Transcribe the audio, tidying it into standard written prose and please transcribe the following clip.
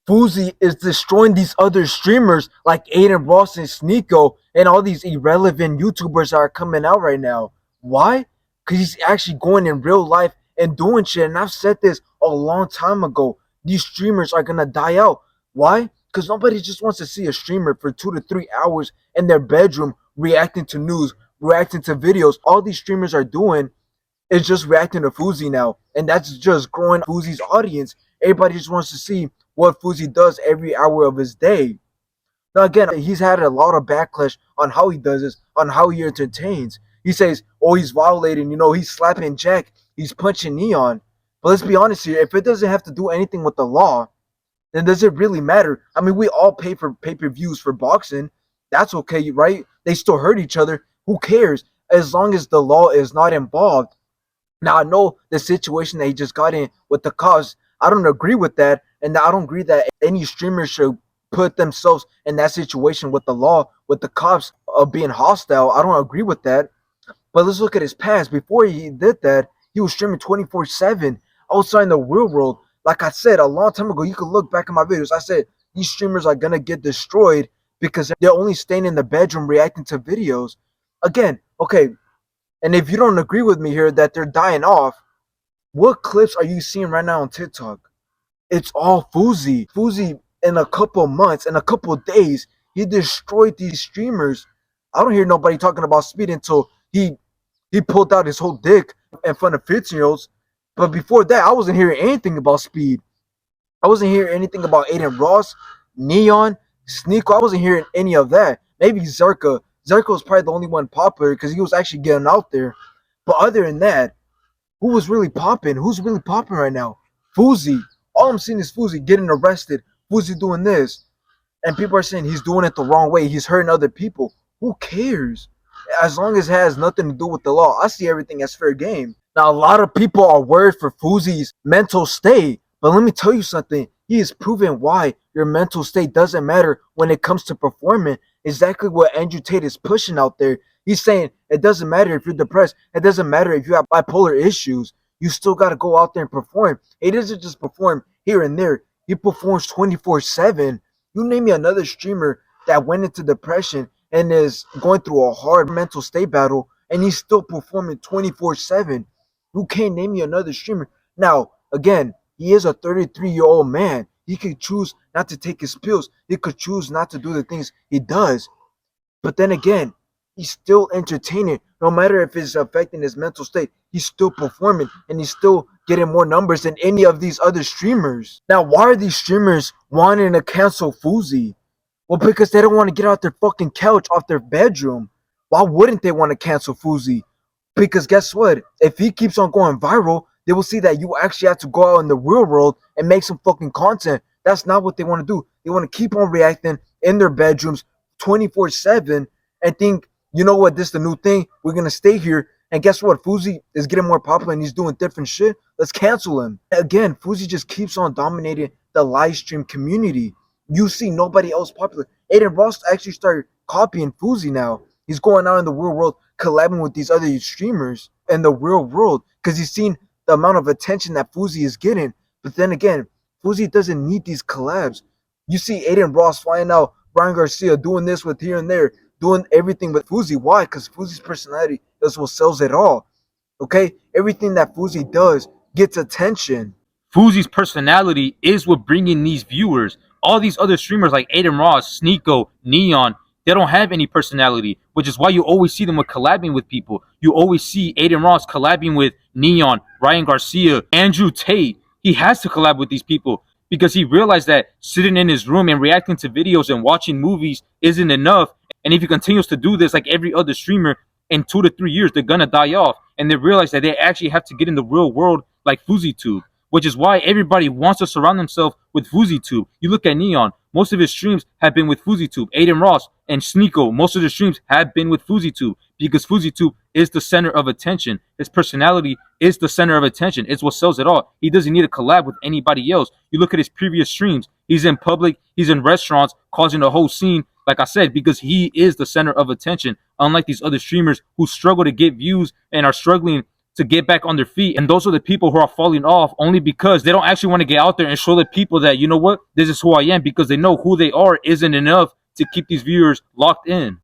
Fousey is destroying these other streamers like Aiden Ross and Sneeko and all these irrelevant YouTubers that are coming out right now. Why? Because he's actually going in real life and doing shit. And I've said this a long time ago. These streamers are gonna die out. Why? Because nobody just wants to see a streamer for 2 to 3 hours in their bedroom reacting to news, reacting to videos. All these streamers are doing is just reacting to Fousey now, and that's just growing Fousey's audience. Everybody just wants to see what Fousey does every hour of his day. Now again, he's had a lot of backlash on how he does this, on how he entertains. He says, "Oh, he's violating. He's slapping Jack, he's punching Neon." But let's be honest here. If it doesn't have to do anything with the law, then does it really matter? I mean, we all pay for pay-per-views for boxing. That's okay, right? They still hurt each other. Who cares? As long as the law is not involved. Now I know the situation that he just got in with the cops. I don't agree with that, and I don't agree that any streamer should put themselves in that situation with the law, with the cops being hostile. I don't agree with that. But let's look at his past. Before he did that, he was streaming 24/7 outside in the real world. Like I said a long time ago, you can look back at my videos. I said these streamers are gonna get destroyed because they're only staying in the bedroom reacting to videos. Again, okay, and if you don't agree with me here that they're dying off, what clips are you seeing right now on TikTok? It's all Fousey. Fousey, in a couple months, in a couple days, he destroyed these streamers. I don't hear nobody talking about Speed until he pulled out his whole dick in front of 15-year-olds. But before that, I wasn't hearing anything about Speed. I wasn't hearing anything about Aiden Ross, Neon, Sneeko. I wasn't hearing any of that. Maybe Zerka. Zerka was probably the only one popular because he was actually getting out there. But other than that, who was really popping? Who's really popping right now? Fousey. All I'm seeing is Fousey getting arrested. Fousey doing this. And people are saying he's doing it the wrong way. He's hurting other people. Who cares? As long as it has nothing to do with the law, I see everything as fair game. Now, a lot of people are worried for Fousey's mental state. But let me tell you something. He has proven why your mental state doesn't matter when it comes to performing. Exactly what Andrew Tate is pushing out there. He's saying it doesn't matter if you're depressed. It doesn't matter if you have bipolar issues. You still got to go out there and perform. He doesn't just perform here and there. He performs 24/7. You name me another streamer that went into depression and is going through a hard mental state battle, and he's still performing 24/7. You can't name me another streamer. Now, again, he is a 33-year-old man. He could choose not to take his pills. He could choose not to do the things he does. But then again, he's still entertaining. No matter if it's affecting his mental state, he's still performing and he's still getting more numbers than any of these other streamers. Now, why are these streamers wanting to cancel Fousey? Well, because they don't want to get out their fucking couch, off their bedroom. Why wouldn't they want to cancel Fousey? Because guess what? If he keeps on going viral, they will see that you actually have to go out in the real world and make some fucking content. That's not what they want to do. They want to keep on reacting in their bedrooms 24/7 and think, you know what, this is the new thing. We're going to stay here. And guess what? Fousey is getting more popular and he's doing different shit. Let's cancel him. Again, Fousey just keeps on dominating the live stream community. You see nobody else popular. Aiden Ross actually started copying Fousey now. He's going out in the real world, collabing with these other streamers in the real world because he's seen the amount of attention that Fousey is getting. But then again, Fousey doesn't need these collabs. You see Aiden Ross flying out, Brian Garcia doing this with here and there, doing everything with Fousey. Why? Because Fousey's personality is what sells it all. Okay? Everything that Fousey does gets attention. Fousey's personality is what bringing these viewers. All these other streamers like Aiden Ross, Sneeko, Neon, they don't have any personality, which is why you always see them with collabing with people. You always see Aiden Ross collabing with Neon, Ryan Garcia, Andrew Tate. He has to collab with these people because he realized that sitting in his room and reacting to videos and watching movies isn't enough. And if he continues to do this like every other streamer, in 2 to 3 years, they're going to die off. And they realize that they actually have to get in the real world like FouseyTube, which is why everybody wants to surround themselves with FouseyTube. You look at Neon, most of his streams have been with FouseyTube. Aiden Ross and Sneeko, most of their streams have been with FouseyTube because FouseyTube is the center of attention. His personality is the center of attention. It's what sells it all. He doesn't need to collab with anybody else. You look at his previous streams. He's in public. He's in restaurants, causing the whole scene. Like I said, because he is the center of attention, unlike these other streamers who struggle to get views and are struggling to get back on their feet. And those are the people who are falling off only because they don't actually want to get out there and show the people that, you know what, this is who I am, because they know who they are isn't enough to keep these viewers locked in.